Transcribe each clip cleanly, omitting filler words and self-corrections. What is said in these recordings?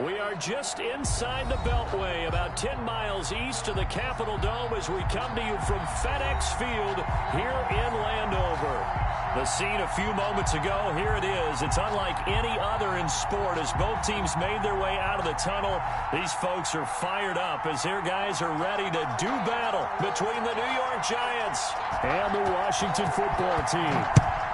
We are just inside the Beltway, about 10 miles east of the Capitol Dome as we come to you from FedEx Field here in Landover. The scene a few moments ago, here it is. It's unlike any other in sport as both teams made their way out of the tunnel. These folks are fired up as their guys are ready to do battle between the New York Giants and the Washington football team.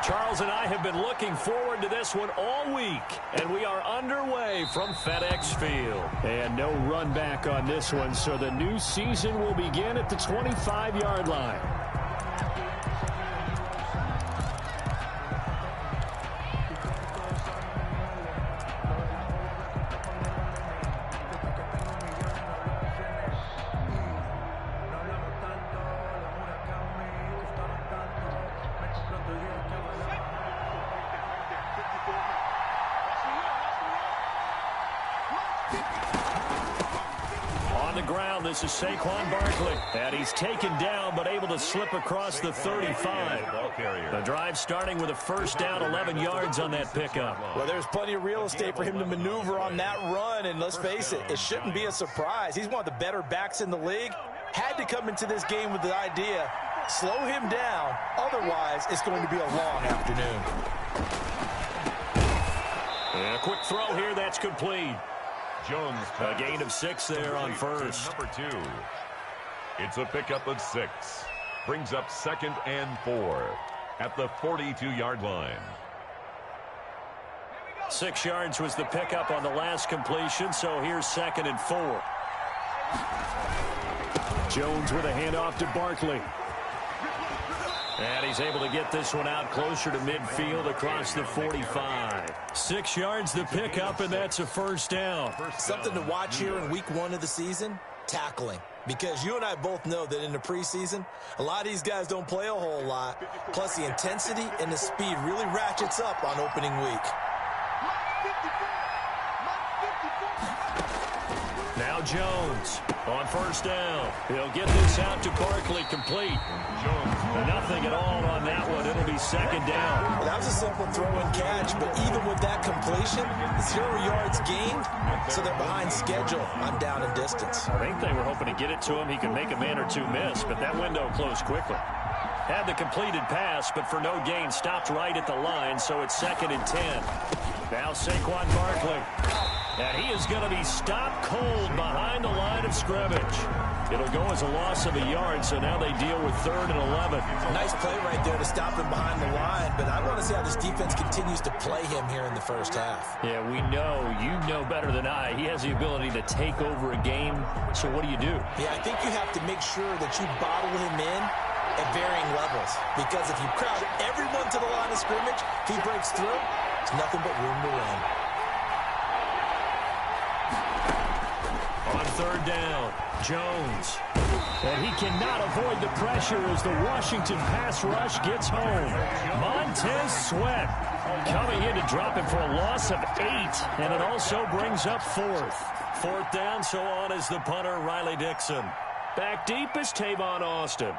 Charles and I have been looking forward to this one all week, and we are underway from FedEx Field. And no run back on this one, so the new season will begin at the 25-yard line. This is Saquon Barkley, and he's taken down but able to slip across the 35. The drive starting with a first down, 11 yards on that pickup. Well, there's plenty of real estate for him to maneuver on that run, and let's face it, it shouldn't be a surprise. He's one of the better backs in the league. Had to come into this game with the idea, slow him down, otherwise it's going to be a long afternoon. And a quick throw here, that's complete. Jones, a gain of 6 there on first. Number 2. It's a pickup of 6. Brings up 2nd and 4 at the 42-yard line. 6 yards was the pickup on the last completion, so here's 2nd and 4. Jones with a handoff to Barkley. And he's able to get this one out closer to midfield across the 45. 6 yards the pickup, and that's a first down. Something to watch here in week 1 of the season, tackling. Because you and I both know that in the preseason, a lot of these guys don't play a whole lot. Plus the intensity and the speed really ratchets up on opening week. Now Jones on first down. He'll get this out to Barkley, complete. Jones. Nothing at all on that one. It'll be 2nd down. Well, that was a simple throw and catch, but even with that completion, 0 yards gained, so they're behind schedule on down and distance. I think they were hoping to get it to him. He could make a man or two miss, but that window closed quickly. Had the completed pass, but for no gain, stopped right at the line, so it's 2nd and 10. Now Saquon Barkley. And he is going to be stopped cold behind the line of scrimmage. It'll go as a loss of a yard, so now they deal with 3rd and 11. Nice play right there to stop him behind the line, but I want to see how this defense continues to play him here in the first half. Yeah, we know, you know better than I, he has the ability to take over a game, so what do you do? Yeah, I think you have to make sure that you bottle him in at varying levels, because if you crowd everyone to the line of scrimmage, if he breaks through, it's nothing but room to run. On 3rd down, Jones. And he cannot avoid the pressure as the Washington pass rush gets home. Montez Sweat coming in to drop him for a loss of 8. And it also brings up 4th. 4th down, so on is the punter, Riley Dixon. Back deep is Tavon Austin.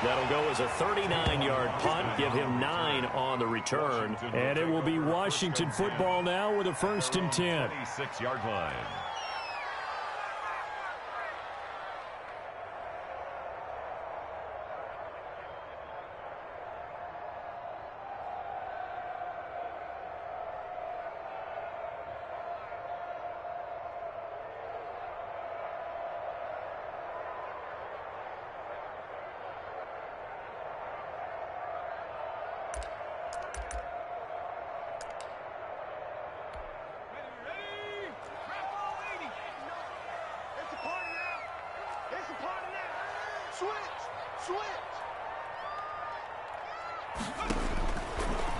That'll go as a 39-yard punt, give him 9 on the return. And it will be Washington football now with a 1st and 10. 26-yard line.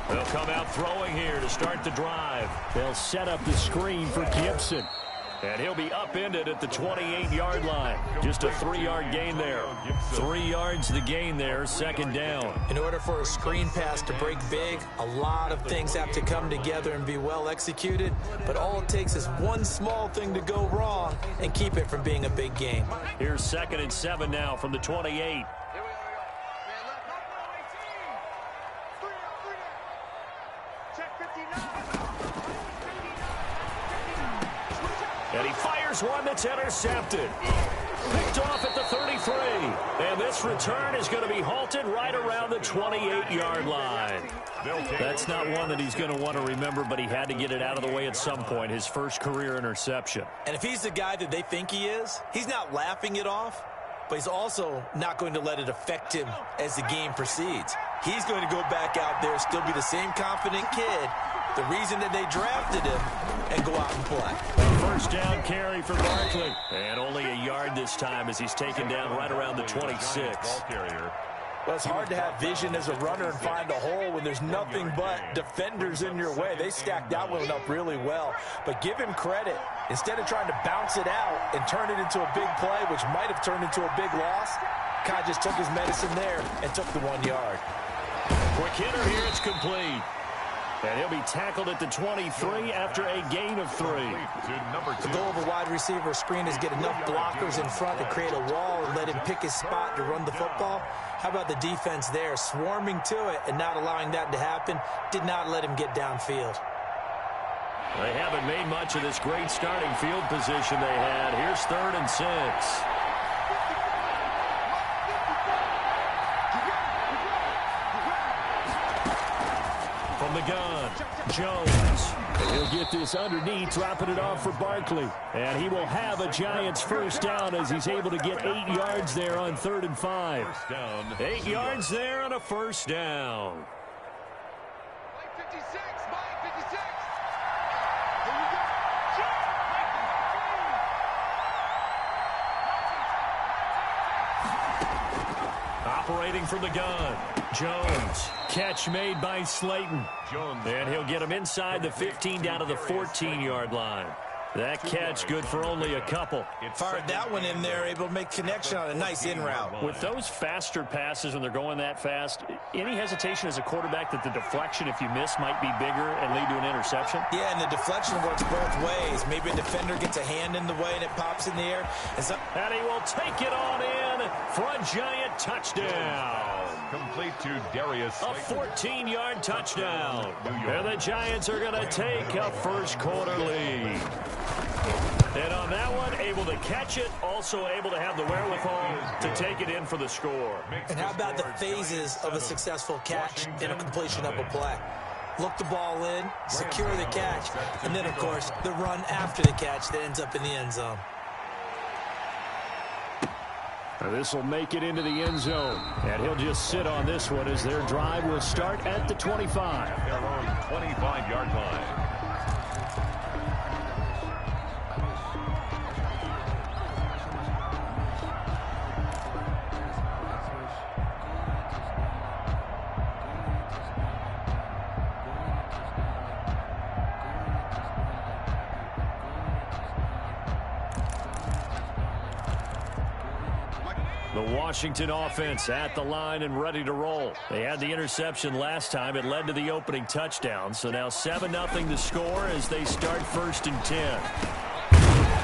They'll come out throwing here to start the drive. They'll set up the screen for Gibson. And he'll be upended at the 28-yard line. Just a 3-yard gain there. 3 yards the gain there, second down. In order for a screen pass to break big, a lot of things have to come together and be well executed. But all it takes is one small thing to go wrong and keep it from being a big gain. Here's 2nd and 7 now from the 28. And he fires one that's intercepted. Picked off at the 33. And this return is going to be halted right around the 28-yard line. That's not one that he's going to want to remember, but he had to get it out of the way at some point, his first career interception. And if he's the guy that they think he is, he's not laughing it off, but he's also not going to let it affect him as the game proceeds. He's going to go back out there, still be the same confident kid, the reason that they drafted him, and go out and play. First down carry for Barkley. And only a yard this time as he's taken down right around the 26. Well, it's hard to have vision as a runner and find a hole when there's nothing but defenders in your way. They stacked that one up really well. But give him credit. Instead of trying to bounce it out and turn it into a big play, which might have turned into a big loss, Kai just took his medicine there and took the 1 yard. Quick hitter here, it's complete. And he'll be tackled at the 23 after a gain of 3. The goal of a wide receiver screen is get enough blockers in front to create a wall and let him pick his spot to run the football. How about the defense there, swarming to it and not allowing that to happen? Did not let him get downfield. They haven't made much of this great starting field position they had. Here's 3rd and 6. From the gun, Jones. And he'll get this underneath, dropping it off for Barkley. And he will have a Giants first down as he's able to get 8 yards there on 3rd and 5. 8 yards there on a first down. Operating from the gun, Jones. Catch made by Slayton. And he'll get him inside the 15 down to the 14-yard line. That catch good for only a couple. Fired that one in there, able to make connection on a nice in route. With those faster passes when they're going that fast, any hesitation as a quarterback that the deflection, if you miss, might be bigger and lead to an interception? Yeah, and the deflection works both ways. Maybe a defender gets a hand in the way and it pops in the air. And he will take it on in for a Giant touchdown. Complete to Darius Slayton. A 14-yard touchdown. And the Giants are going to take a first quarter lead. And on that one, able to catch it, also able to have the wherewithal to take it in for the score. And how about the phases of a successful catch and a completion of a play? Look the ball in, secure the catch, and then, of course, the run after the catch that ends up in the end zone. This will make it into the end zone. And he'll just sit on this one as their drive will start at the 25. Their own 25-yard line. The Washington offense at the line and ready to roll. They had the interception last time. It led to the opening touchdown. So now 7-0 to score as they start 1st and 10.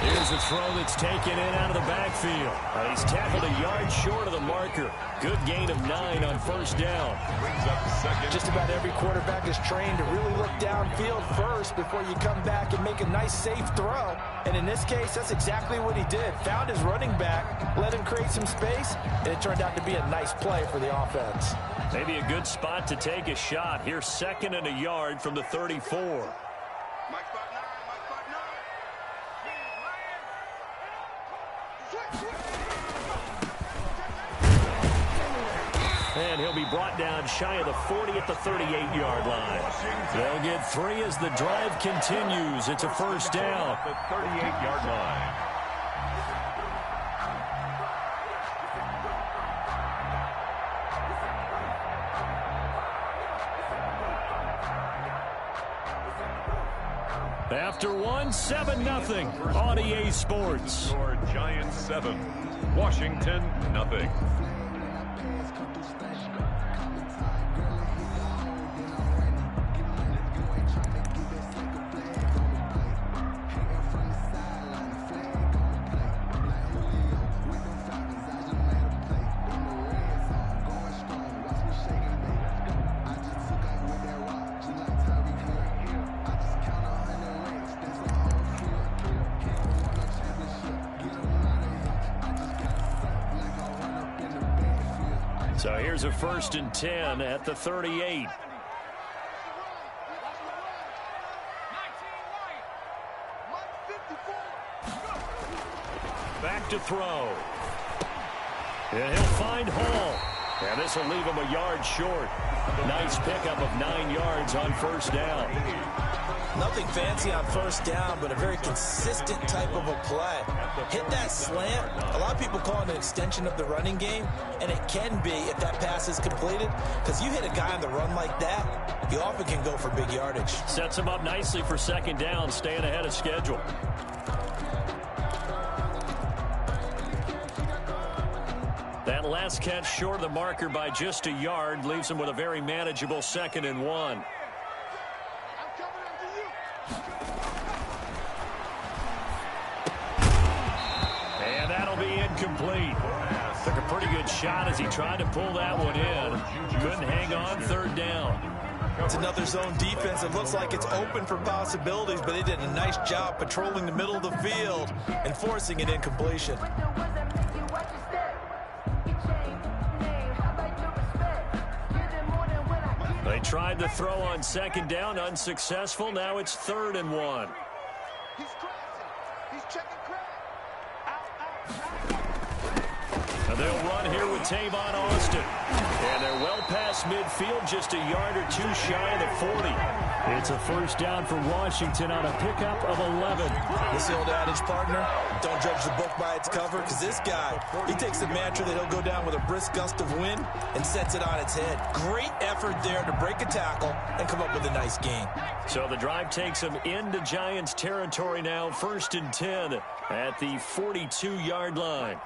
Here's a throw that's taken in out of the backfield. He's tackled a yard short of the marker. Good gain of 9 on first down. Brings up second. Just about every quarterback is trained to really look downfield first before you come back and make a nice, safe throw. And in this case, that's exactly what he did. Found his running back, let him create some space, and it turned out to be a nice play for the offense. Maybe a good spot to take a shot. Here's 2nd and a yard from the 34. And he'll be brought down shy of the 40 at the 38-yard line. They'll get 3 as the drive continues. It's a first down. The 38-yard line. After one, 7-0 on EA Sports. Score Giants 7, Washington nothing. So here's a 1st and 10 at the 38. Back to throw. And he'll find Hall. And this will leave him a yard short. Nice pickup of 9 yards on 1st down. Nothing fancy on 1st down, but a very consistent type of a play. Hit that slant. A lot of people call it an extension of the running game, and it can be if that pass is completed, because you hit a guy on the run like that, you often can go for big yardage. Sets him up nicely for 2nd down, staying ahead of schedule. That last catch short of the marker by just a yard leaves him with a very manageable 2nd and 1. And that'll be incomplete. Took a pretty good shot as he tried to pull that one in. Couldn't hang on 3rd down. It's another zone defense. It looks like it's open for possibilities, but they did a nice job patrolling the middle of the field and forcing an incompletion. They tried to throw on 2nd down, unsuccessful. Now it's 3rd and 1. And they'll run here with Tavon Austin. And they're well past midfield, just a yard or 2 shy of the 40. It's a 1st down for Washington on a pickup of 11. This the old adage, partner, don't judge the book by its cover, because this guy, he takes the mantra that he'll go down with a brisk gust of wind and sets it on its head. Great effort there to break a tackle and come up with a nice gain. So the drive takes them into Giants territory now, 1st and 10 at the 42-yard line.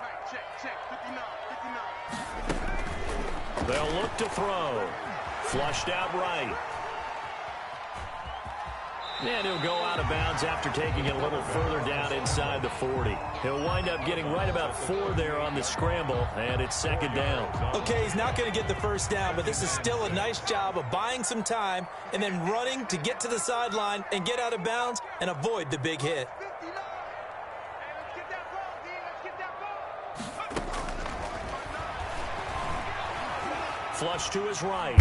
They'll look to throw. Flushed out right. And he'll go out of bounds after taking it a little further down inside the 40. He'll wind up getting right about 4 there on the scramble, and it's 2nd down. Okay, he's not going to get the 1st down, but this is still a nice job of buying some time and then running to get to the sideline and get out of bounds and avoid the big hit. Flush to his right.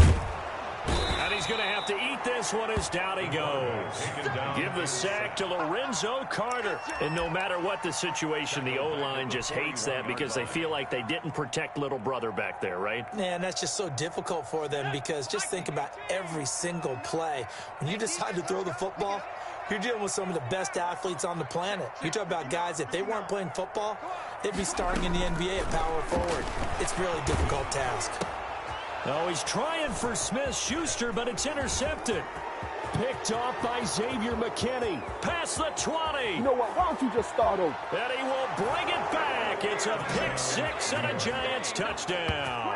And he's going to have to eat this one as down he goes. Give the sack to Lorenzo Carter. And no matter what the situation, the O-line just hates that because they feel like they didn't protect little brother back there, right? Man, that's just so difficult for them because just think about every single play. When you decide to throw the football, you're dealing with some of the best athletes on the planet. You talk about guys, if they weren't playing football, they'd be starting in the NBA at power forward. It's a really difficult task. Oh, he's trying for Smith-Schuster, but it's intercepted. Picked off by Xavier McKinney. Past the 20. You know what? Why don't you just start over? And he will bring it back. It's a pick 6 and a Giants touchdown.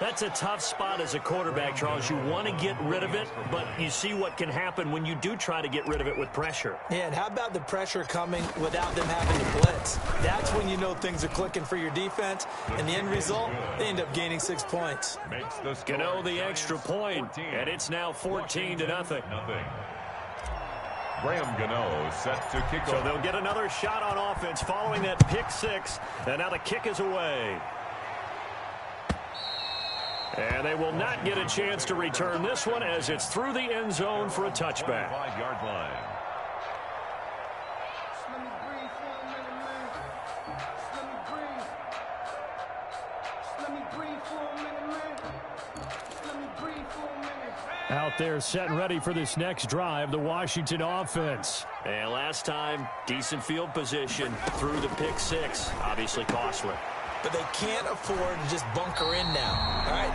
That's a tough spot as a quarterback, Charles. You want to get rid of it, but you see what can happen when you do try to get rid of it with pressure. Yeah, and how about the pressure coming without them having to blitz? That's when you know things are clicking for your defense, and the end result, they end up gaining 6 points. Gano the extra point, and it's now 14-0. Graham Gano set to kick off. So they'll get another shot on offense following that pick 6, and now the kick is away. And they will not get a chance to return this one as it's through the end zone for a touchback. 5-yard line. Out there set and ready for this next drive, the Washington offense. And last time, decent field position through the pick 6, obviously costly. but they can't afford to just bunker in now. All right,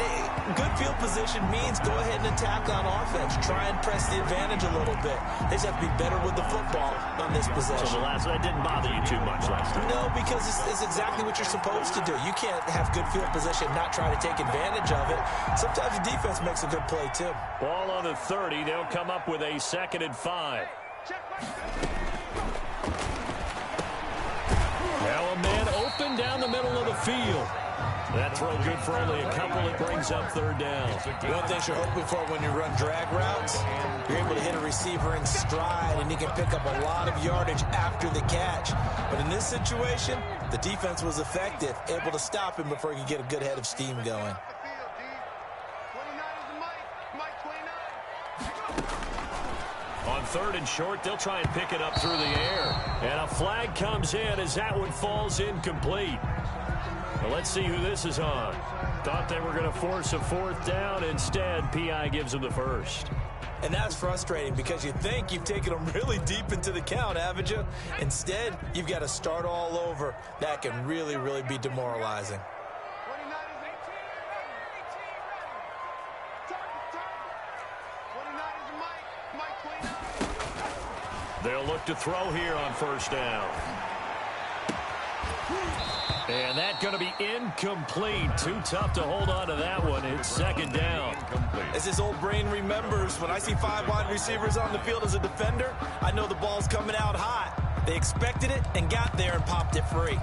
good field position means go ahead and attack on offense. Try and press the advantage a little bit. They just have to be better with the football on this possession. So that didn't bother you too much last time? No, because it's exactly what you're supposed to do. You can't have good field position and not try to take advantage of it. Sometimes the defense makes a good play, too. Ball on the 30. They'll come up with a 2nd and 5. Now a man open down the middle of the field. That throw good for only a couple. It brings up 3rd down. One thing you're hoping for when you run drag routes, you're able to hit a receiver in stride, and he can pick up a lot of yardage after the catch. But in this situation, the defense was effective, able to stop him before he could get a good head of steam going. On 3rd and short, they'll try and pick it up through the air. And a flag comes in as that one falls incomplete. Well, let's see who this is on. Thought they were going to force a 4th down. Instead, P.I. gives them the 1st. And that's frustrating because you think you've taken them really deep into the count, haven't you? Instead, you've got to start all over. That can really, really be demoralizing. They'll look to throw here on 1st down. And that's going to be incomplete. Too tough to hold on to that one. It's 2nd down. As his old brain remembers, when I see 5 wide receivers on the field as a defender, I know the ball's coming out hot. They expected it and got there and popped it free.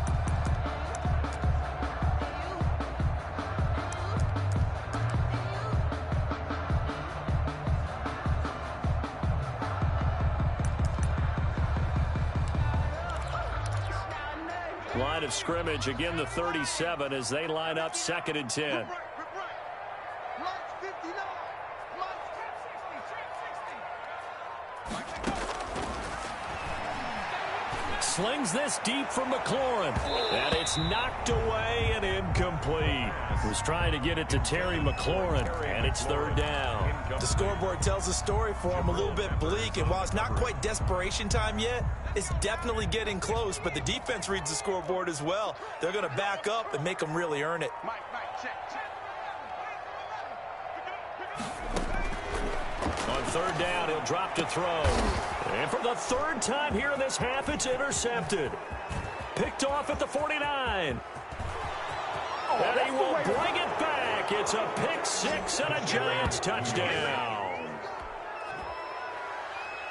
Line of scrimmage, again the 37 as they line up 2nd and 10. Slings this deep from McLaurin. And it's knocked away and incomplete. Was trying to get it to Terry McLaurin, and it's 3rd down. The scoreboard tells a story for him, a little bit bleak, and while it's not quite desperation time yet, it's definitely getting close, but the defense reads the scoreboard as well. They're going to back up and make them really earn it. On 3rd down, he'll drop to throw. And for the 3rd time here in this half, it's intercepted. Picked off at the 49. And he will bring it back. It's a pick 6 and a Giants touchdown.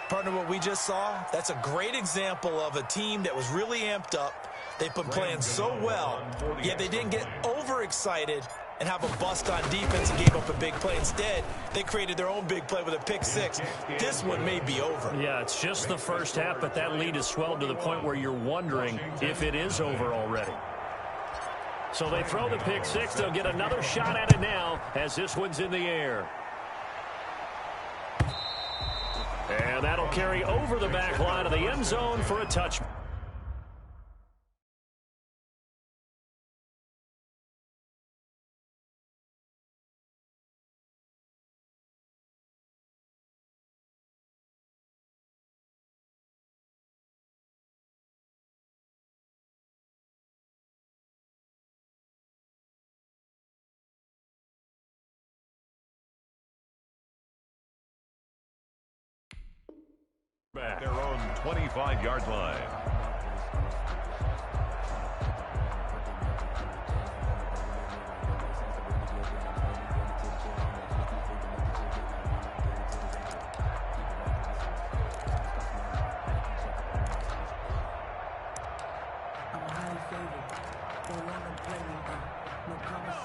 Partner, what we just saw, that's a great example of a team that was really amped up. They've been playing so well, yet they didn't get overexcited and have a bust on defense and gave up a big play. Instead, they created their own big play with a pick 6. This one may be over. Yeah, it's just the first half, but that lead has swelled to the point where you're wondering if it is over already. So they throw the pick 6. They'll get another shot at it now as this one's in the air. And that'll carry over the back line of the end zone for a touchback. Their own 25-yard line.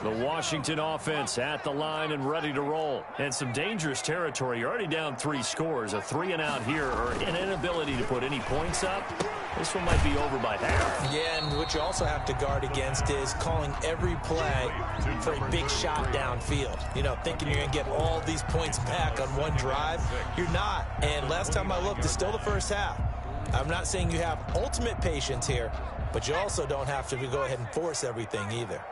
The Washington offense at the line and ready to roll. And some dangerous territory. You're already down 3 scores. A 3-and-out here or an inability to put any points up. This one might be over by half. Yeah, and what you also have to guard against is calling every play for a big shot downfield. You know, thinking you're going to get all these points back on one drive. You're not. And last time I looked, it's still the first half. I'm not saying you have ultimate patience here, but you also don't have to go ahead and force everything either.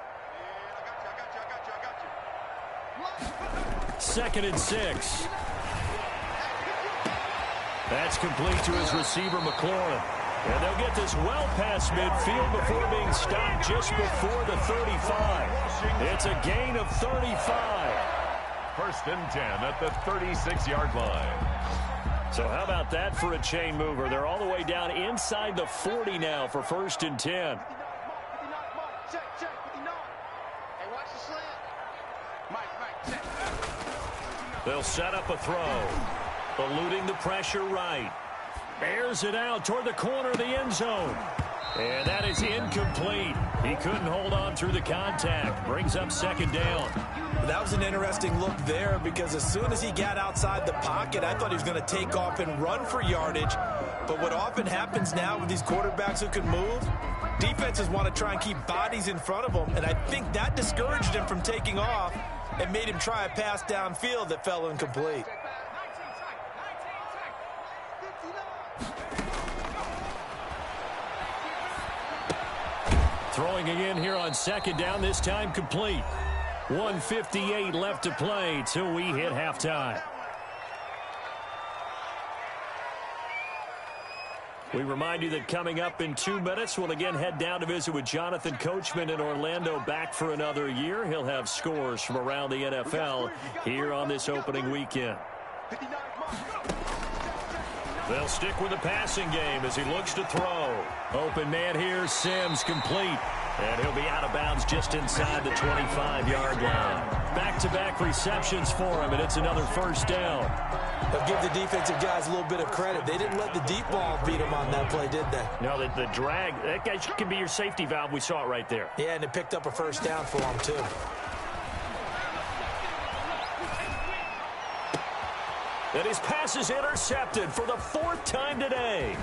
2nd and 6. That's complete to his receiver, McLaurin. And they'll get this well past midfield before being stopped just before the 35. It's a gain of 35. First and 10 at the 36-yard line. So how about that for a chain mover? They're all the way down inside the 40 now for first and 10. They'll set up a throw. Eluding the pressure right. Airs it out toward the corner of the end zone. And that is incomplete. He couldn't hold on through the contact. Brings up second down. That was an interesting look there because as soon as he got outside the pocket, I thought he was going to take off and run for yardage. But what often happens now with these quarterbacks who can move, defenses want to try and keep bodies in front of them. And I think that discouraged him from taking off and made him try a pass downfield that fell incomplete. Throwing again here on second down, this time complete. 1:58 left to play till we hit halftime. We remind you that coming up in 2 minutes, we'll again head down to visit with Jonathan Coachman in Orlando, back for another year. He'll have scores from around the NFL here on this opening weekend. They'll stick with the passing game as he looks to throw. Open man here, Sims, complete. And he'll be out of bounds just inside the 25-yard line. Back-to-back receptions for him, and it's another first down. They'll give the defensive guys a little bit of credit. They didn't let the deep ball beat them on that play, did they? No, the drag, that guy can be your safety valve. We saw it right there. Yeah, and it picked up a first down for them, too. And his pass is intercepted for the 4th time today.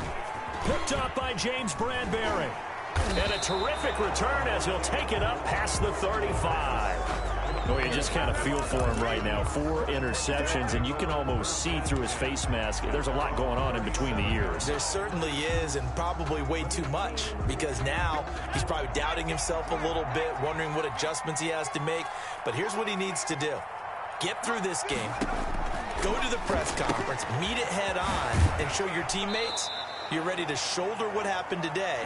Picked up by James Bradbury. And a terrific return as he'll take it up past the 35. Oh, you just kind of feel for him right now. 4 interceptions, and you can almost see through his face mask. There's a lot going on in between the ears. There certainly is, and probably way too much, because now he's probably doubting himself a little bit, wondering what adjustments he has to make. But here's what he needs to do. Get through this game. Go to the press conference, meet it head on, and show your teammates you're ready to shoulder what happened today,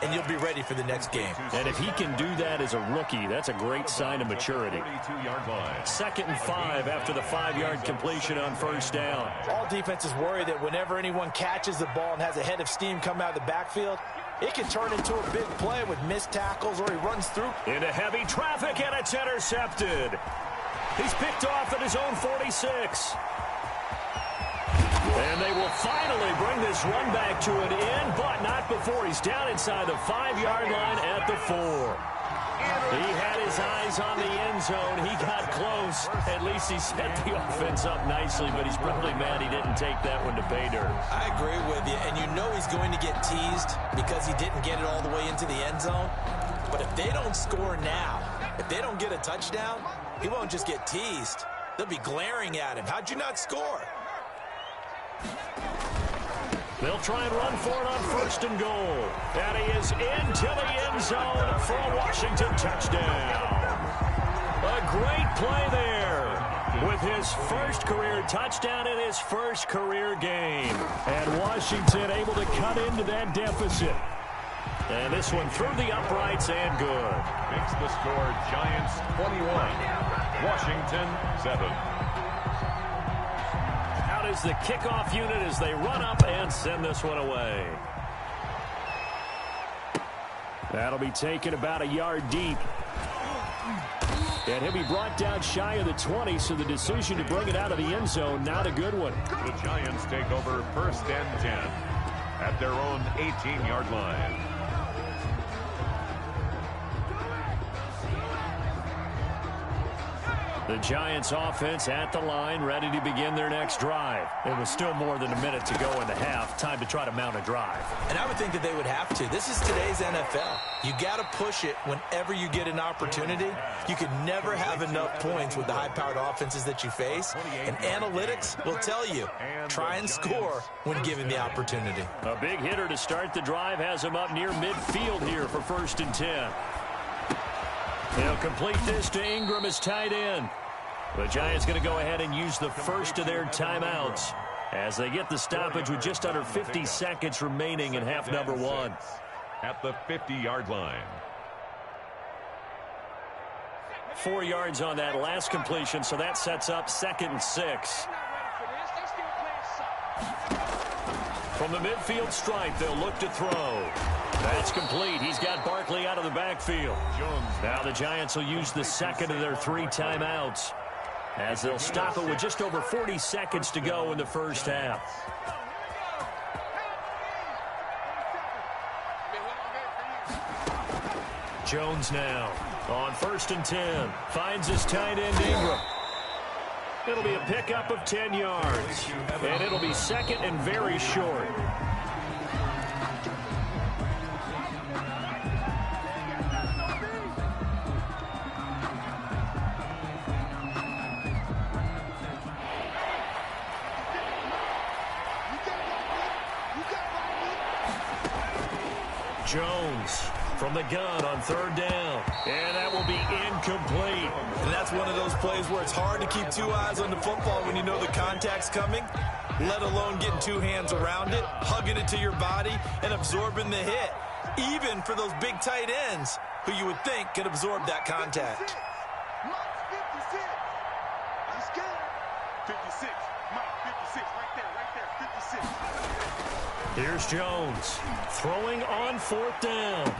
and you'll be ready for the next game. And if he can do that as a rookie, that's a great sign of maturity. 2nd and 5 after the 5-yard completion on first down. All defenses worry that whenever anyone catches the ball and has a head of steam come out of the backfield, it can turn into a big play with missed tackles or he runs through. Into heavy traffic, and it's intercepted. He's picked off at his own 46. And they will finally bring this run back to an end, but not before he's down inside the 5-yard line at the 4. He had his eyes on the end zone. He got close. At least he set the offense up nicely, but he's probably mad he didn't take that one to pay dirt. I agree with you, and you know he's going to get teased because he didn't get it all the way into the end zone. But if they don't score now, if they don't get a touchdown, he won't just get teased. They'll be glaring at him. How'd you not score? They'll try and run for it on 1st and goal. And he is into the end zone for a Washington touchdown. A great play there with his first career touchdown in his first career game. And Washington able to cut into that deficit. And this one through the uprights and good. Makes the score Giants 21, Washington 7. Is the kickoff unit as they run up and send this one away. That'll be taken about a yard deep. And he'll be brought down shy of the 20, so the decision to bring it out of the end zone, not a good one. The Giants take over 1st and 10 at their own 18-yard line. The Giants offense at the line, ready to begin their next drive. It was still more than a minute to go in the half. Time to try to mount a drive. And I would think that they would have to. This is today's NFL. You got to push it whenever you get an opportunity. You can never have enough points with the high-powered offenses that you face. And analytics will tell you, try and score when given the opportunity. A big hitter to start the drive has him up near midfield here for 1st and 10. They'll complete this to Ingram as tight end. The Giants going to go ahead and use the first of their timeouts. as they get the stoppage with just under 50 seconds remaining in half number one. At the 50-yard line. 4 yards on that last completion, so that sets up 2nd and 6. From the midfield stripe, they'll look to throw. That's complete. He's got Barkley out of the backfield. Now the Giants will use the second of their 3 timeouts, as they'll stop it with just over 40 seconds to go in the first half. Jones now on 1st and 10. Finds his tight end Ingram. It'll be a pickup of 10 yards. And it'll be 2nd and very short. Jones from the gun on 3rd down. And that will be incomplete. And that's one of those plays where it's hard to keep 2 eyes on the football when you know the contact's coming, let alone getting 2 hands around it, hugging it to your body, and absorbing the hit, even for those big tight ends who you would think could absorb that contact. 56. Mike, 56. Right there, 56. Here's Jones throwing on 4th down.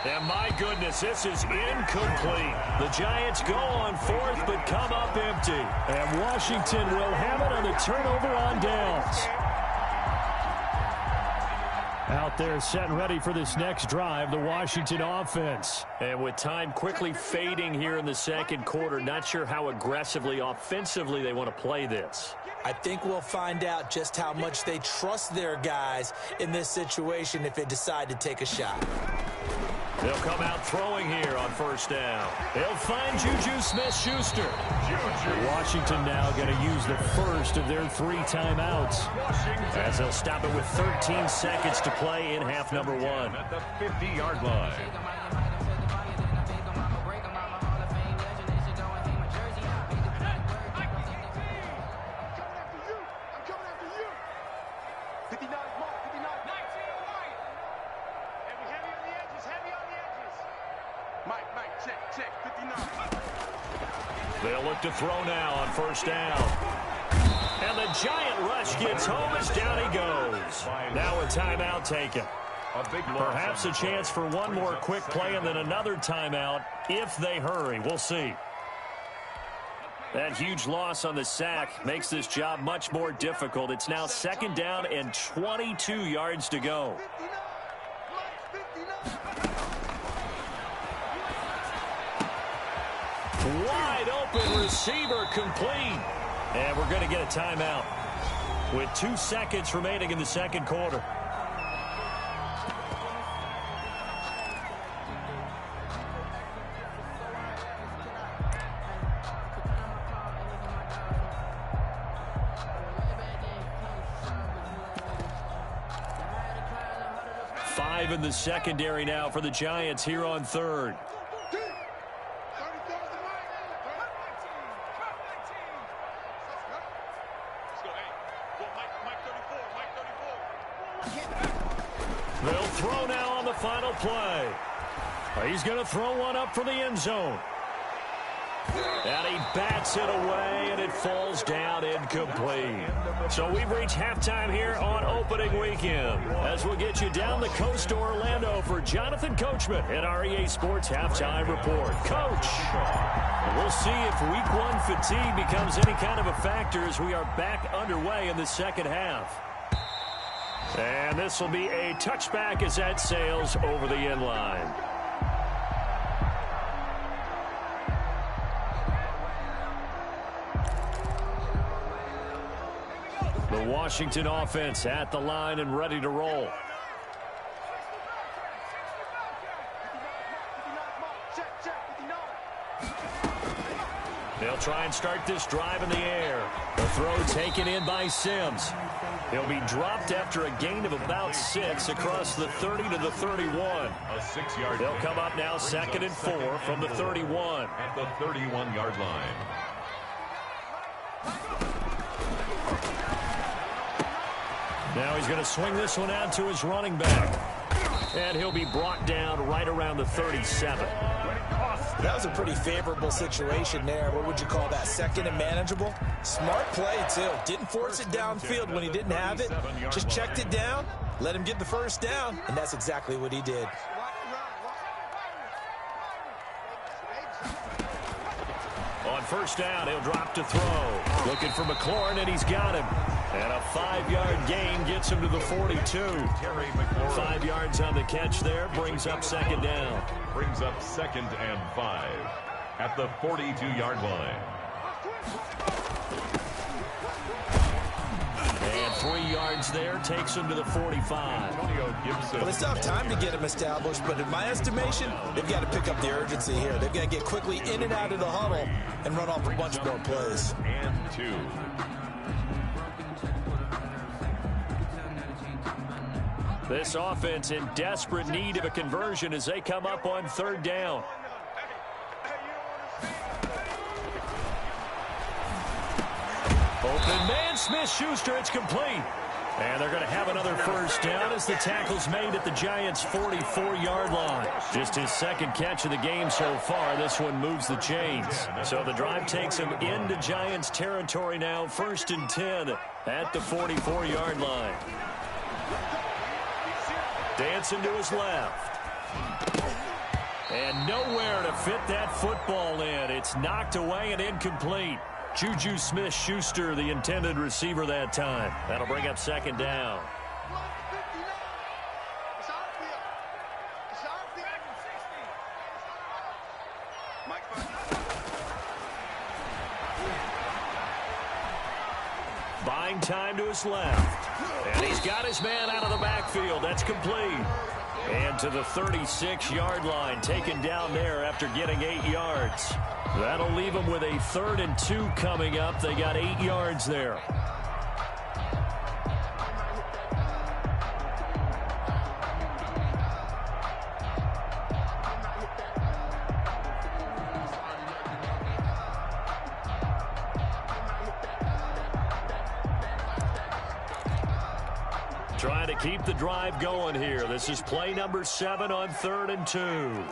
And my goodness, this is incomplete. The Giants go on 4th but come up empty. And Washington will have it on the turnover on downs. Out there set and ready for this next drive, the Washington offense. And with time quickly fading here in the 2nd quarter, not sure how aggressively, offensively they want to play this. I think we'll find out just how much they trust their guys in this situation if they decide to take a shot. They'll come out throwing here on 1st down. They'll find Juju Smith-Schuster. Washington now going to use the first of their 3 timeouts, as they'll stop it with 13 seconds to play in half number 1. At the 50-yard line. They'll look to throw now on 1st down. And the giant rush gets home as down he goes. Now a timeout taken. Perhaps a chance for one more quick play and then another timeout if they hurry. We'll see. That huge loss on the sack makes this job much more difficult. It's now 2nd down and 22 yards to go. Wide open receiver complete. And we're going to get a timeout with 2 seconds remaining in the 2nd quarter. Five in the secondary now for the Giants here on 3rd. They'll throw now on the final play. He's going to throw one up for the end zone. And he bats it away, and it falls down incomplete. So we've reached halftime here on opening weekend, as we'll get you down the coast to Orlando for Jonathan Coachman at our EA Sports Halftime Report. Coach, we'll see if Week 1 fatigue becomes any kind of a factor as we are back underway in the 2nd half. And this will be a touchback as that sails over the end line. The Washington offense at the line and ready to roll. They'll try and start this drive in the air. The throw taken in by Sims. He'll be dropped after a gain of about 6 across the 30 to the 31. A 6-yard. They'll come up now 2nd and 4 from the 31. At the 31-yard line. Now he's going to swing this one out to his running back. And he'll be brought down right around the 37. That was a pretty favorable situation there. What would you call that? Second and manageable? Smart play, too. Didn't force it downfield when he didn't have it. Just checked it down, let him get the first down, and that's exactly what he did. On first down, he'll drop to throw. Looking for McLaurin, and he's got him. And a 5-yard gain gets him to the 42. 5 yards on the catch there, brings up second down. Brings up 2nd and 5 at the 42-yard line. And 3 yards there takes him to the 45. Well, they still have time to get him established, but in my estimation, they've got to pick up the urgency here. They've got to get quickly in and out of the huddle and run off a bunch more plays. And 2. This offense in desperate need of a conversion as they come up on third down. Open man, Smith-Schuster, it's complete. And they're going to have another first down as the tackle's made at the Giants' 44-yard line. Just his second catch of the game so far. This one moves the chains. So the drive takes him into Giants territory now, 1st and 10 at the 44-yard line. Dancing to his left. And nowhere to fit that football in. It's knocked away and incomplete. Juju Smith-Schuster, the intended receiver that time. That'll bring up second down. Buying time to his left. And he's got his man out of the backfield. That's complete. And to the 36-yard line, taken down there after getting 8 yards. That'll leave them with a 3rd and 2 coming up. They got 8 yards there. Trying to keep the drive going here. This is play number 7 on 3rd and 2.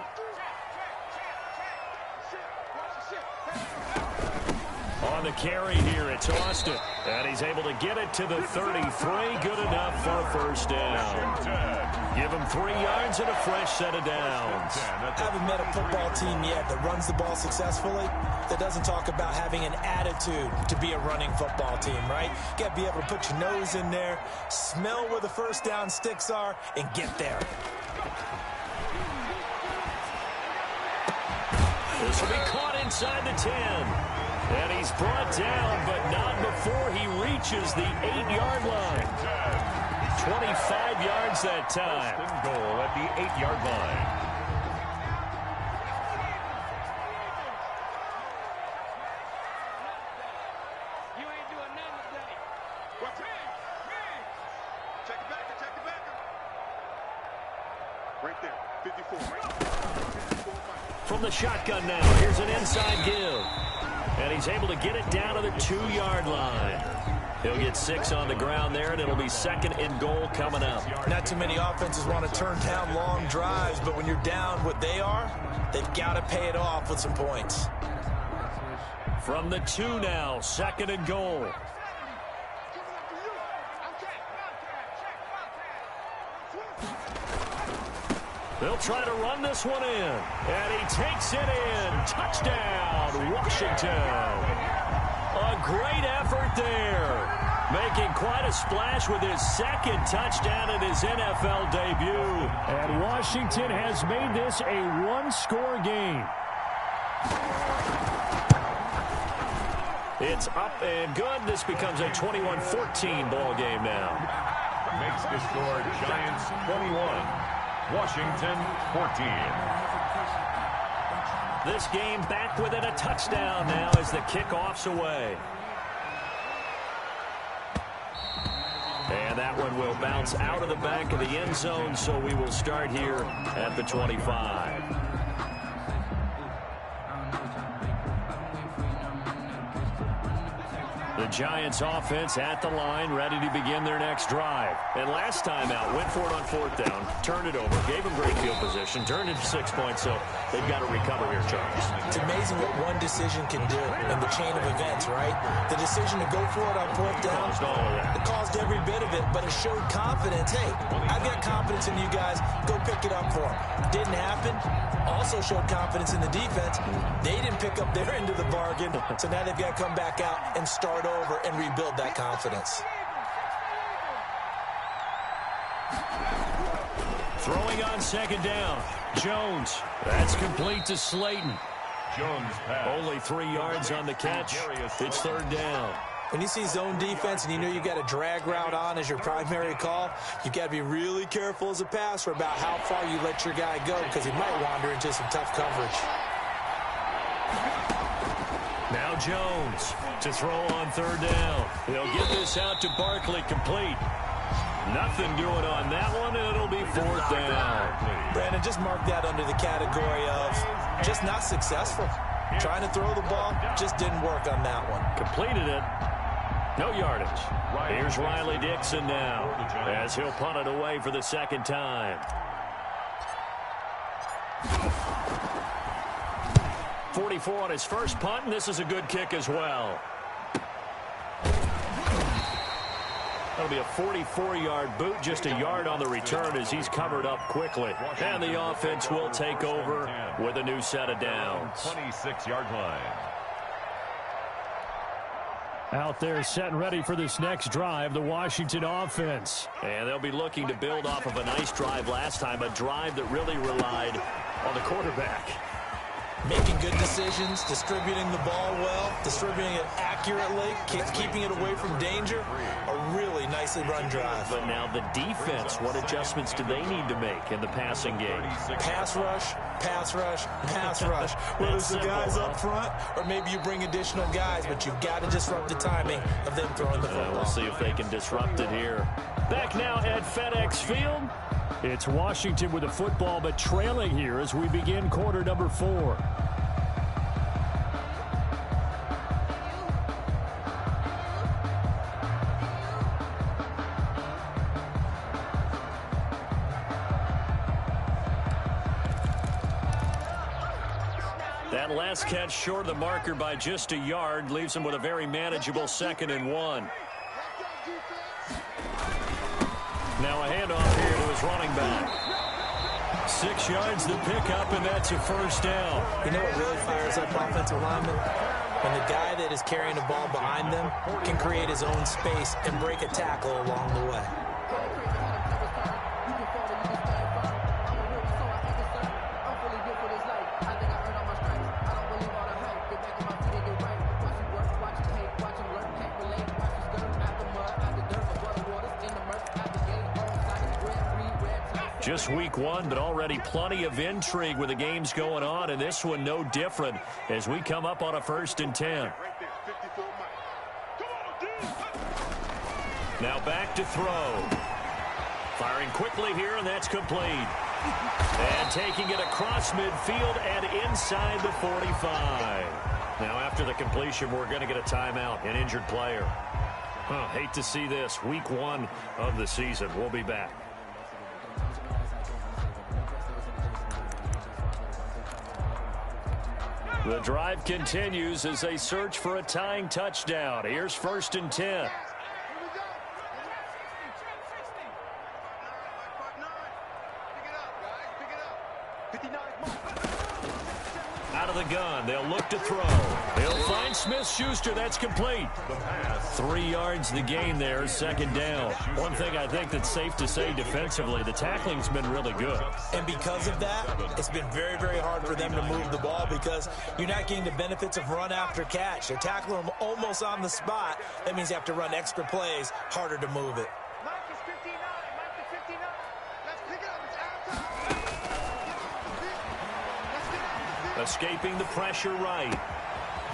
On the carry here, it's Austin. And he's able to get it to the 33. Good enough for a first down. Give him 3 yards and a fresh set of downs. Haven't met a football team yet that runs the ball successfully, that doesn't talk about having an attitude to be a running football team, right? You got to be able to put your nose in there, smell where the first down sticks are, and get there. This will be caught inside the 10. And he's brought down, but not before he reaches the 8-yard line. 25 yards that time. First and goal at the 8-yard line. You ain't doing nothing today. What's it? Check it back. Check it back. Right there. 54. Right there. 54. From the shotgun now, here's an inside give. And he's able to get it down to the 2-yard line. He'll get 6 on the ground there, and it'll be 2nd and goal coming up. Not too many offenses want to turn down long drives, but when you're down what they are, they've got to pay it off with some points. From the 2 now, 2nd and goal. They'll try to run this one in. And he takes it in. Touchdown, Washington. A great effort there. Making quite a splash with his 2nd touchdown in his NFL debut. And Washington has made this a 1-score game. It's up and good. This becomes a 21-14 ball game now. Makes the score Giants 21. Washington 14. This game back within a touchdown now as the kickoff's away. And that one will bounce out of the back of the end zone, so we will start here at the 25. The Giants offense at the line, ready to begin their next drive. And last time out, went for it on 4th down, turned it over, gave them great field position, turned it to 6 points, so they've got to recover here, Charles. It's amazing what one decision can do in the chain of events, right? The decision to go for it on 4th down, Caused all of that. it caused every bit of it, but it showed confidence. Hey, I've got confidence in you guys. Go pick it up for them. Didn't happen. Also showed confidence in the defense. They didn't pick up their end of the bargain, so now they've got to come back out and start over and rebuild that confidence. Throwing on 2nd down. Jones. That's complete to Slayton. Jones pass. Only 3 yards on the catch. It's 3rd down. When you see zone defense and you know you got a drag route on as your primary call, you got to be really careful as a passer about how far you let your guy go because he might wander into some tough coverage. Now Jones to throw on 3rd down. They'll get this out to Barkley, complete. Nothing doing on that one, and it'll be 4th down. Brandon, just mark that under the category of just not successful. Trying to throw the ball, just didn't work on that one. Completed it. No yardage. Here's Riley Dixon now as he'll punt it away for the 2nd time. 44 on his first punt, and this is a good kick as well. That'll be a 44-yard boot, just a yard on the return as he's covered up quickly. And the offense will take over with a new set of downs. 26-yard line. Out there set and ready for this next drive, the Washington offense. And they'll be looking to build off of a nice drive last time, a drive that really relied on the quarterback. Making good decisions, distributing the ball well, distributing it accurately, keeping it away from danger. A really nicely run drive. But now the defense, what adjustments do they need to make in the passing game? Pass rush, pass rush, pass rush. Whether it's the guys up front or maybe you bring additional guys, but you've got to disrupt the timing of them throwing the football. We'll see if they can disrupt it here. Back now at FedEx Field. It's Washington with the football, but trailing here as we begin quarter number 4. That last catch short of the marker by just a yard leaves him with a very manageable 2nd and 1. Now a handoff here to his running back. 6 yards the pickup, and that's a 1st down. You know what really fires up offensive linemen? When the guy that is carrying the ball behind them can create his own space and break a tackle along the way. Just week 1, but already plenty of intrigue with the games going on, and this one no different as we come up on a 1st and 10. Now back to throw. Firing quickly here, and that's complete. And taking it across midfield and inside the 45. Now after the completion, we're going to get a timeout, an injured player. Hate to see this. Week 1 of the season. We'll be back. The drive continues as they search for a tying touchdown. Here's 1st and 10. Out of the gun, they'll look to throw. They'll find Smith-Schuster. That's complete. 3 yards the gain there, 2nd down. One thing I think that's safe to say defensively, the tackling's been really good. And because of that, it's been very, very hard for them to move the ball because you're not getting the benefits of run after catch. They're tackling them almost on the spot. That means you have to run extra plays, harder to move it. Mike is 59. Mike is 59. Let's pick it up. It's halftime. Escaping the pressure right.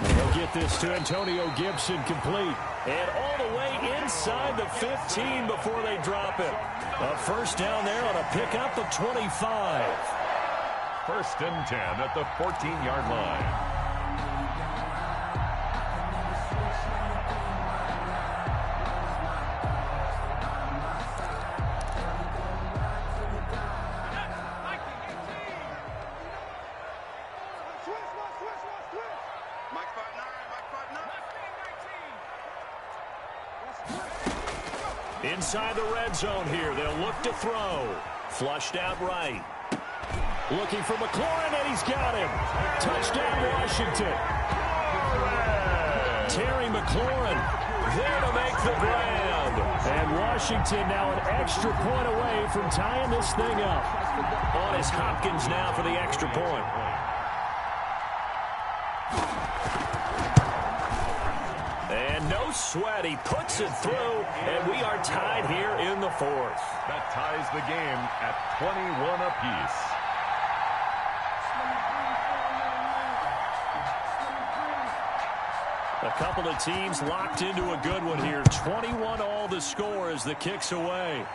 They'll get this to Antonio Gibson, complete. And all the way inside the 15 before they drop it. A 1st down there on a pickup of 25. 1st and 10 at the 14-yard line. Inside the red zone here, they'll look to throw. Flushed out right. Looking for McLaurin, and he's got him. Touchdown, Washington. Terry McLaurin there to make the grab. And Washington now an extra point away from tying this thing up. On is Hopkins now for the extra point. And no sweat, he puts it through, and we are tied here in the fourth. That ties the game at 21 apiece. A couple of teams locked into a good one here. 21 all the score as the kick's away.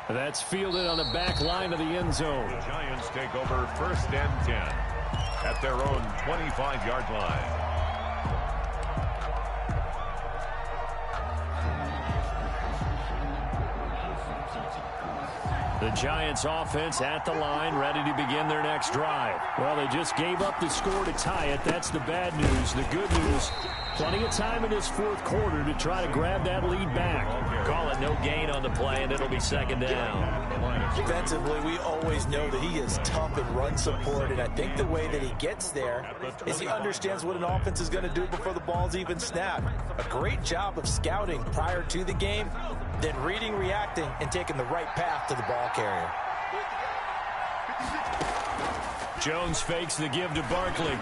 That's fielded on the back line of the end zone. The Giants take over 1st and 10 at their own 25-yard line. The Giants offense at the line, ready to begin their next drive. Well, they just gave up the score to tie it. That's the bad news. The good news, plenty of time in this fourth quarter to try to grab that lead back. Call it no gain on the play, and it'll be second down. Defensively, we always know that he is tough in run support, and I think the way that he gets there is he understands what an offense is going to do before the ball's even snapped. A great job of scouting prior to the game, then reading, reacting, and taking the right path to the ball carrier. Jones fakes the give to Barkley.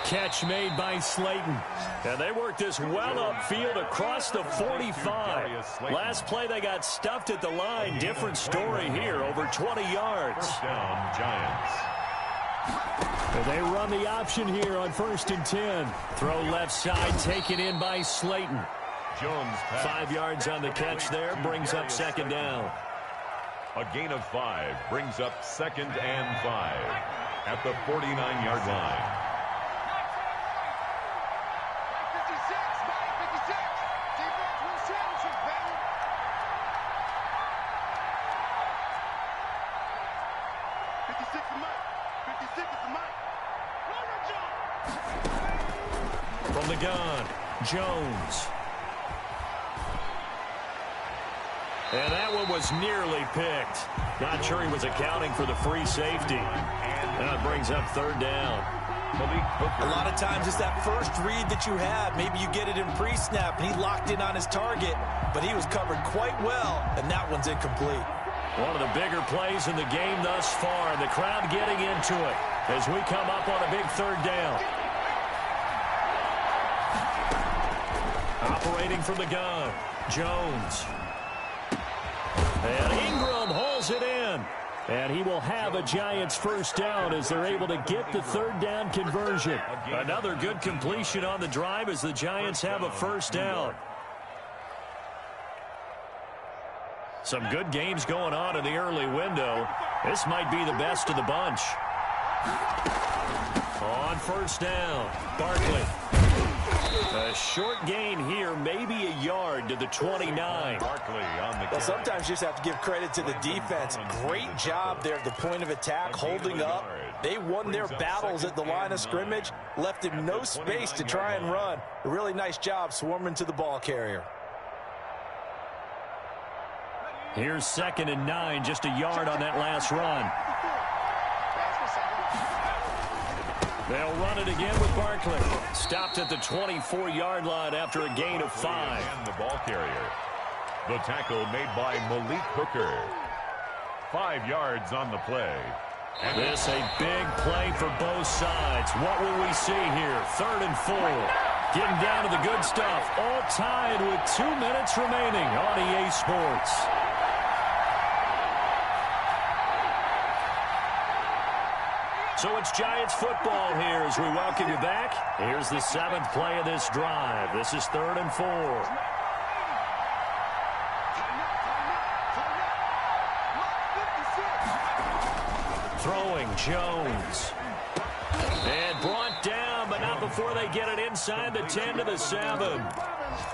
Catch made by Slayton. And they worked this well upfield across the 45. Last play they got stuffed at the line. Different story here, over 20 yards. First down, Giants. And they run the option here on 1st and 10. Throw left side, taken in by Slayton. Jones pass. 5 yards on the catch there, brings up second down. A gain of 5 brings up 2nd and 5 at the 49-yard line. 56, 56. Defense will championship, baby. 56 is Mike. 56 is Mike. Run, From the gun, Jones. And that one was nearly picked. Not sure he was accounting for the free safety. That brings up 3rd down. A lot of times it's that first read that you have. Maybe you get it in pre-snap, and he locked in on his target, but he was covered quite well, and that one's incomplete. One of the bigger plays in the game thus far, and the crowd getting into it as we come up on a big 3rd down. Operating from the gun, Jones. And Ingram hauls it in. And he will have a Giants first down as they're able to get the 3rd down conversion. Another good completion on the drive as the Giants have a first down. Some good games going on in the early window. This might be the best of the bunch. On 1st down, Barkley. A short gain here, maybe a yard to the 29. Barkley on the Well, sometimes you just have to give credit to the defense. Great job there at the point of attack, holding up. They won their battles at the line of scrimmage, left him no space to try and run. A really nice job swarming to the ball carrier. Here's 2nd and 9, just a yard on that last run. They'll run it again with Barkley. Stopped at the 24-yard line after a gain of 5. And the ball carrier. The tackle made by Malik Hooker. 5 yards on the play. And this a big play for both sides. What will we see here? 3rd and 4. Getting down to the good stuff. All tied with 2 minutes remaining on EA Sports. So it's Giants football here as we welcome you back. Here's the 7th play of this drive. This is 3rd and 4. Throwing Jones. And brought down, but not before they get it inside the 10 to the 7.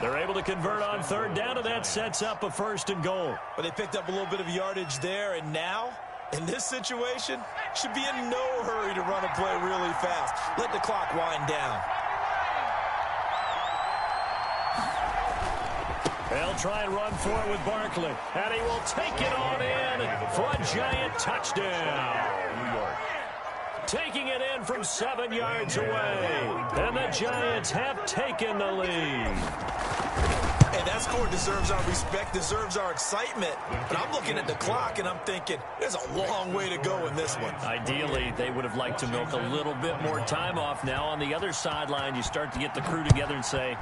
They're able to convert on 3rd down, and that sets up a 1st and goal. But they picked up a little bit of yardage there, and now, in this situation, should be in no hurry to run a play really fast. Let the clock wind down. They'll try and run for it with Barkley. And he will take it on in for a giant touchdown. New York. Taking it in from 7 yards away. And the Giants have taken the lead. Hey, that score deserves our respect, deserves our excitement. But I'm looking at the clock, and I'm thinking, there's a long way to go in this one. Ideally, they would have liked to milk a little bit more time off. Now, on the other sideline, you start to get the crew together and say,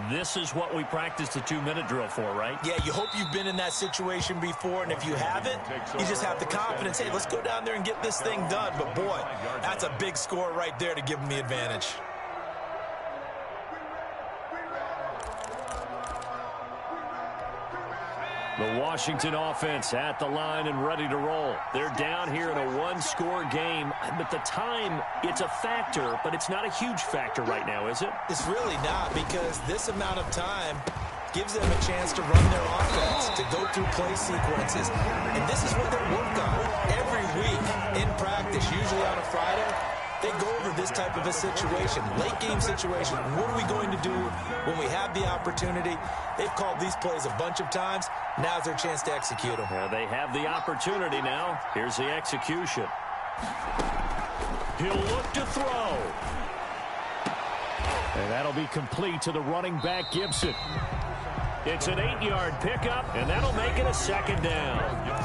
this is what we practiced the 2-minute drill for, right? Yeah, you hope you've been in that situation before, and if you haven't, you just have the confidence, hey, let's go down there and get this thing done. But, boy, that's a big score right there to give them the advantage. The Washington offense at the line and ready to roll. They're down here in a one-score game. But the time, it's a factor, but it's not a huge factor right now, is it? It's really not, because this amount of time gives them a chance to run their offense, to go through play sequences. And this is what they work on every week in practice, usually on a Friday. They go over this type of a situation, late-game situation. What are we going to do when we have the opportunity? They've called these plays a bunch of times. Now's their chance to execute them. Yeah, they have the opportunity now. Here's the execution. He'll look to throw. And that'll be complete to the running back, Gibson. It's an 8-yard pickup, and that'll make it a second down.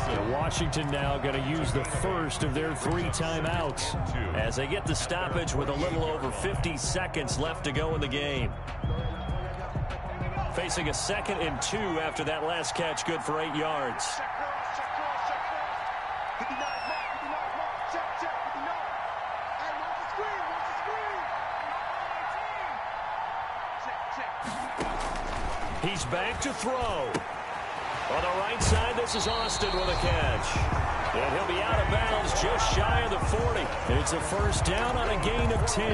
And Washington now going to use the first of their 3 timeouts as they get the stoppage with a little over 50 seconds left to go in the game. Facing a 2nd and 2 after that last catch, good for 8 yards. He's back to throw. On the right side, this is Austin with a catch. And he'll be out of bounds just shy of the 40. It's a first down on a gain of 10.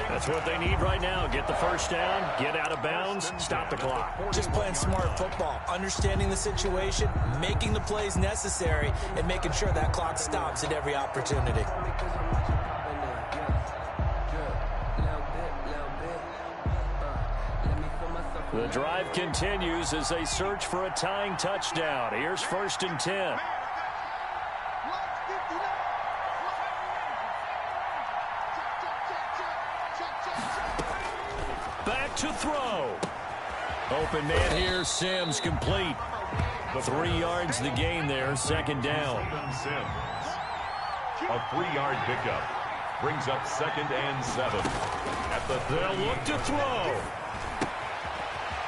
That's what they need right now. Get the first down, get out of bounds, stop the clock. Just playing smart football, understanding the situation, making the plays necessary, and making sure that clock stops at every opportunity. The drive continues as they search for a tying touchdown. Here's 1st and 10. Back to throw. Open man here, Sims complete. 3 yards the gain there, 2nd down. Sims. A 3-yard pickup. Brings up 2nd and 7. They'll look to throw.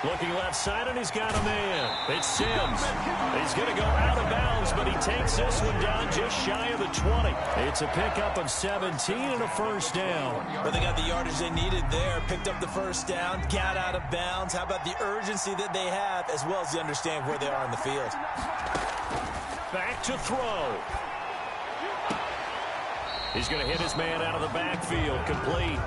Looking left side, and he's got a man. It's Sims. He's going to go out of bounds, but he takes this one down just shy of the 20. It's a pickup of 17 and a first down. But they got the yardage they needed there, picked up the first down, got out of bounds. How about the urgency that they have, as well as the understanding where they are in the field? Back to throw. He's going to hit his man out of the backfield, complete.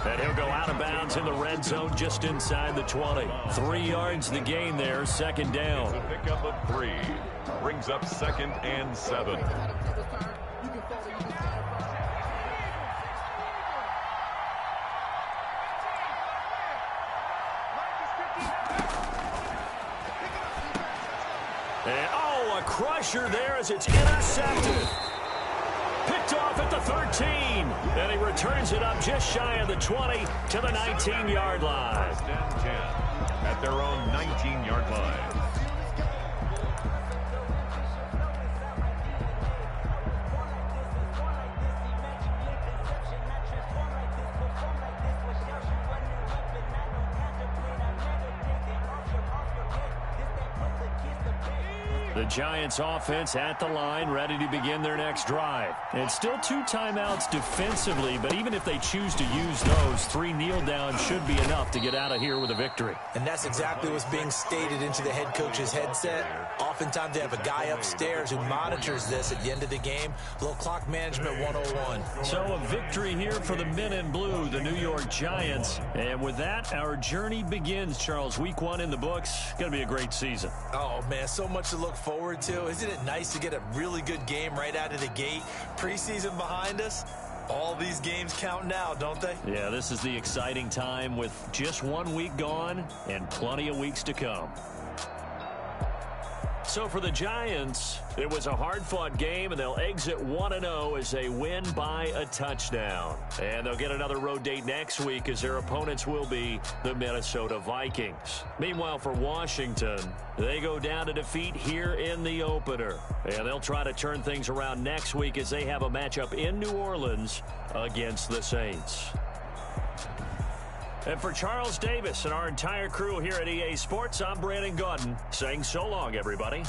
And he'll go out of bounds in the red zone just inside the 20. 3 yards the gain there, 2nd down. A pickup of 3. Brings up 2nd and 7. And, a crusher there as it's intercepted. Picked off at the 13, and he returns it up just shy of the 20 to the 19-yard line. 1st and 10 at their own 19-yard line. The Giants offense at the line, ready to begin their next drive. And still 2 timeouts defensively, but even if they choose to use those, 3 kneel downs should be enough to get out of here with a victory. And that's exactly what's being stated into the head coach's headset. Oftentimes they have a guy upstairs who monitors this at the end of the game. A little clock management 101. So a victory here for the men in blue, the New York Giants. And with that, our journey begins, Charles. Week 1 in the books. Going to be a great season. Oh, man, so much to look forward to. Isn't it nice to get a really good game right out of the gate? Preseason behind us. All these games count now, don't they? Yeah, this is the exciting time with just 1 week gone and plenty of weeks to come. So for the Giants, it was a hard-fought game, and they'll exit 1-0 as they win by a touchdown. And they'll get another road date next week as their opponents will be the Minnesota Vikings. Meanwhile, for Washington, they go down to defeat here in the opener. And they'll try to turn things around next week as they have a matchup in New Orleans against the Saints. And for Charles Davis and our entire crew here at EA Sports, I'm Brandon Gaudin saying so long, everybody.